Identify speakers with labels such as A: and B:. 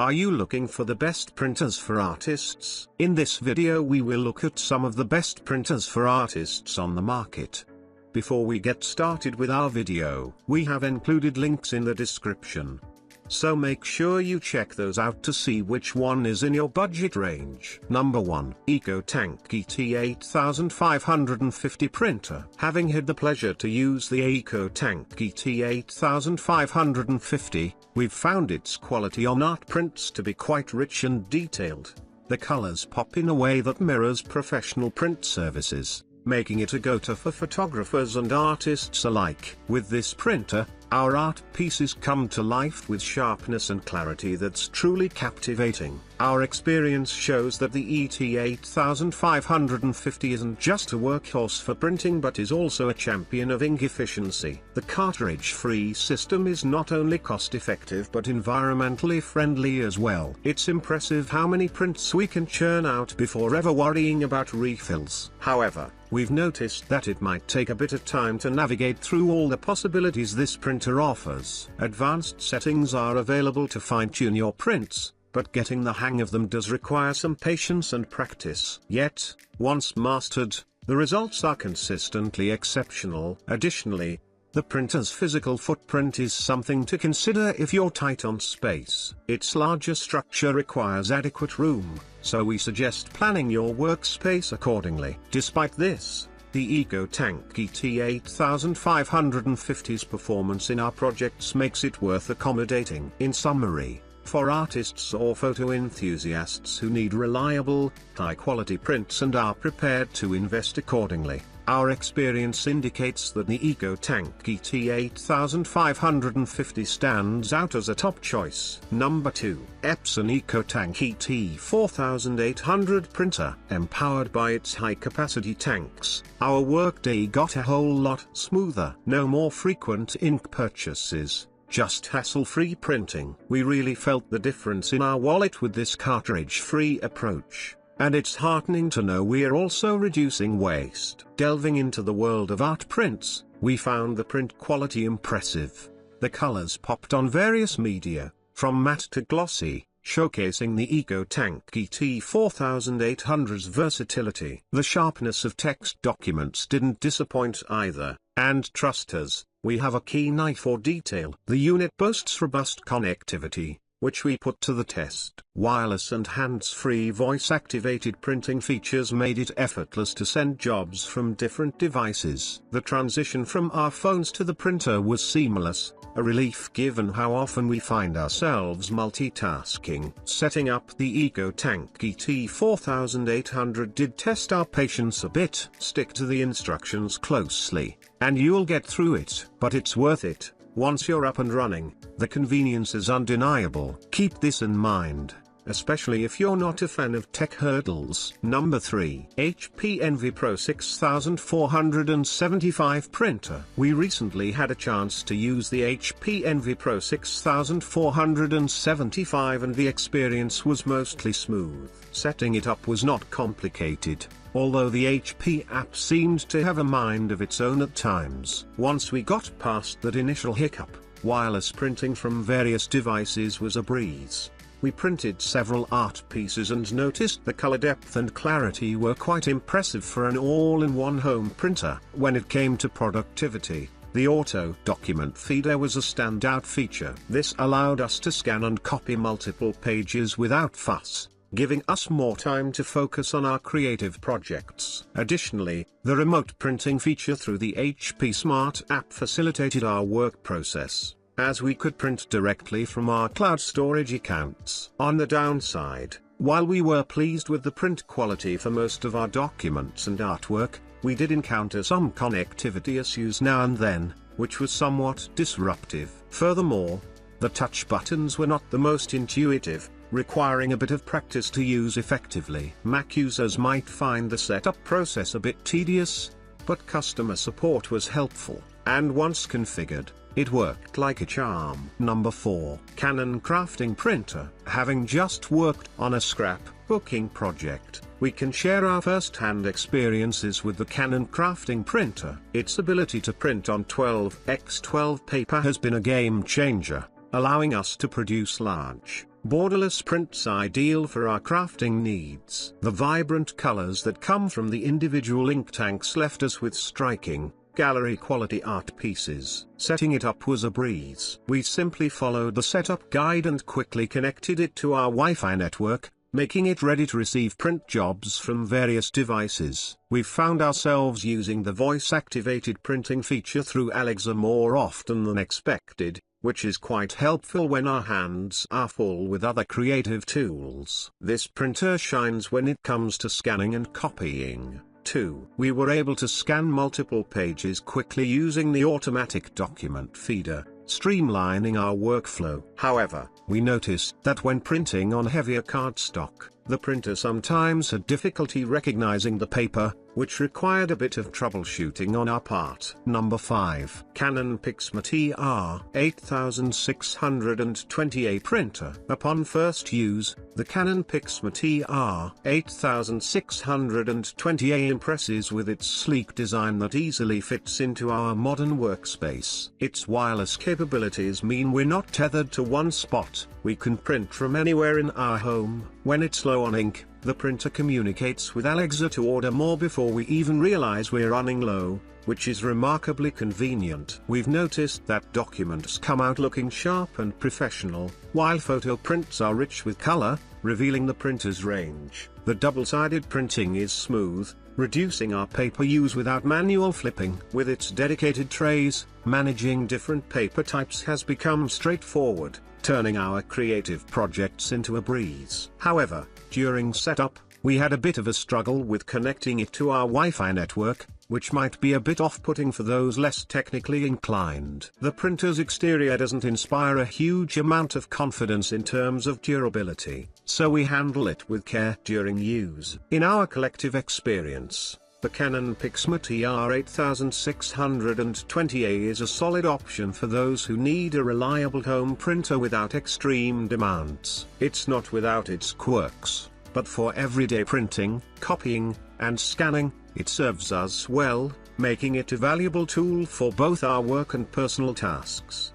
A: Are you looking for the best printers for artists? In this video we will look at some of the best printers for artists on the market. Before we get started with our video, we have included links in the description. So make sure you check those out to see which one is in your budget range. Number 1. EcoTank ET8550 Printer. Having had the pleasure to use the EcoTank ET8550, we've found its quality on art prints to be quite rich and detailed. The colors pop in a way that mirrors professional print services, making it a go-to for photographers and artists alike. With this printer, our art pieces come to life with sharpness and clarity that's truly captivating. Our experience shows that the ET8550 isn't just a workhorse for printing but is also a champion of ink efficiency. The cartridge-free system is not only cost-effective but environmentally friendly as well. It's impressive how many prints we can churn out before ever worrying about refills. However, we've noticed that it might take a bit of time to navigate through all the possibilities this printer offers. Advanced settings are available to fine-tune your prints, but getting the hang of them does require some patience and practice. Yet, once mastered, the results are consistently exceptional. Additionally, the printer's physical footprint is something to consider if you're tight on space. Its larger structure requires adequate room, so we suggest planning your workspace accordingly. Despite this, the EcoTank ET8550's performance in our projects makes it worth accommodating. In summary, for artists or photo enthusiasts who need reliable, high-quality prints and are prepared to invest accordingly, our experience indicates that the EcoTank ET8550 stands out as a top choice. Number 2. Epson EcoTank ET4800 Printer. Empowered by its high-capacity tanks, our workday got a whole lot smoother. No more frequent ink purchases, just hassle-free printing. We really felt the difference in our wallet with this cartridge-free approach, and it's heartening to know we're also reducing waste. Delving into the world of art prints, we found the print quality impressive. The colors popped on various media, from matte to glossy, showcasing the EcoTank ET4800's versatility. The sharpness of text documents didn't disappoint either, and trust us, we have a keen eye for detail. The unit boasts robust connectivity, which we put to the test. Wireless and hands-free voice-activated printing features made it effortless to send jobs from different devices. The transition from our phones to the printer was seamless, a relief given how often we find ourselves multitasking. Setting up the EcoTank ET4800 did test our patience a bit. Stick to the instructions closely, and you'll get through it. But it's worth it. Once you're up and running, the convenience is undeniable. Keep this in mind, especially if you're not a fan of tech hurdles. Number 3. HP Envy Pro 6475 Printer. We recently had a chance to use the HP Envy Pro 6475 and the experience was mostly smooth. Setting it up was not complicated, although the HP app seemed to have a mind of its own at times. Once we got past that initial hiccup, wireless printing from various devices was a breeze. We printed several art pieces and noticed the color depth and clarity were quite impressive for an all-in-one home printer. When it came to productivity, the auto document feeder was a standout feature. This allowed us to scan and copy multiple pages without fuss, giving us more time to focus on our creative projects. Additionally, the remote printing feature through the HP Smart app facilitated our work process, as we could print directly from our cloud storage accounts. On the downside, while we were pleased with the print quality for most of our documents and artwork, we did encounter some connectivity issues now and then, which was somewhat disruptive. Furthermore, the touch buttons were not the most intuitive, requiring a bit of practice to use effectively. Mac users might find the setup process a bit tedious, but customer support was helpful, and once configured, it worked like a charm. Number 4. Canon Crafting Printer. Having just worked on a scrapbooking project, we can share our first-hand experiences with the Canon Crafting Printer. Its ability to print on 12x12 paper has been a game changer, allowing us to produce large, Borderless prints ideal for our crafting needs. The vibrant colors that come from the individual ink tanks left us with striking, gallery quality art pieces. Setting it up was a breeze. We simply followed the setup guide and quickly connected it to our Wi-Fi network, making it ready to receive print jobs from various devices. We've found ourselves using the voice-activated printing feature through Alexa more often than expected, which is quite helpful when our hands are full with other creative tools. This printer shines when it comes to scanning and copying, too. We were able to scan multiple pages quickly using the automatic document feeder, streamlining our workflow. However, we noticed that when printing on heavier cardstock, the printer sometimes had difficulty recognizing the paper, which required a bit of troubleshooting on our part. Number 5. Canon PIXMA TR8620A printer. Upon first use, the Canon PIXMA TR8620A impresses with its sleek design that easily fits into our modern workspace. Its wireless capabilities mean we're not tethered to one spot. We can print from anywhere in our home. When it's low on ink, the printer communicates with Alexa to order more before we even realize we're running low, which is remarkably convenient. We've noticed that documents come out looking sharp and professional, while photo prints are rich with color, revealing the printer's range. The double-sided printing is smooth, reducing our paper use without manual flipping. With its dedicated trays, managing different paper types has become straightforward, turning our creative projects into a breeze. However, during setup, we had a bit of a struggle with connecting it to our Wi-Fi network, which might be a bit off-putting for those less technically inclined. The printer's exterior doesn't inspire a huge amount of confidence in terms of durability, so we handle it with care during use. In our collective experience, the Canon PIXMA TR8620A is a solid option for those who need a reliable home printer without extreme demands. It's not without its quirks, but for everyday printing, copying, and scanning, it serves us well, making it a valuable tool for both our work and personal tasks.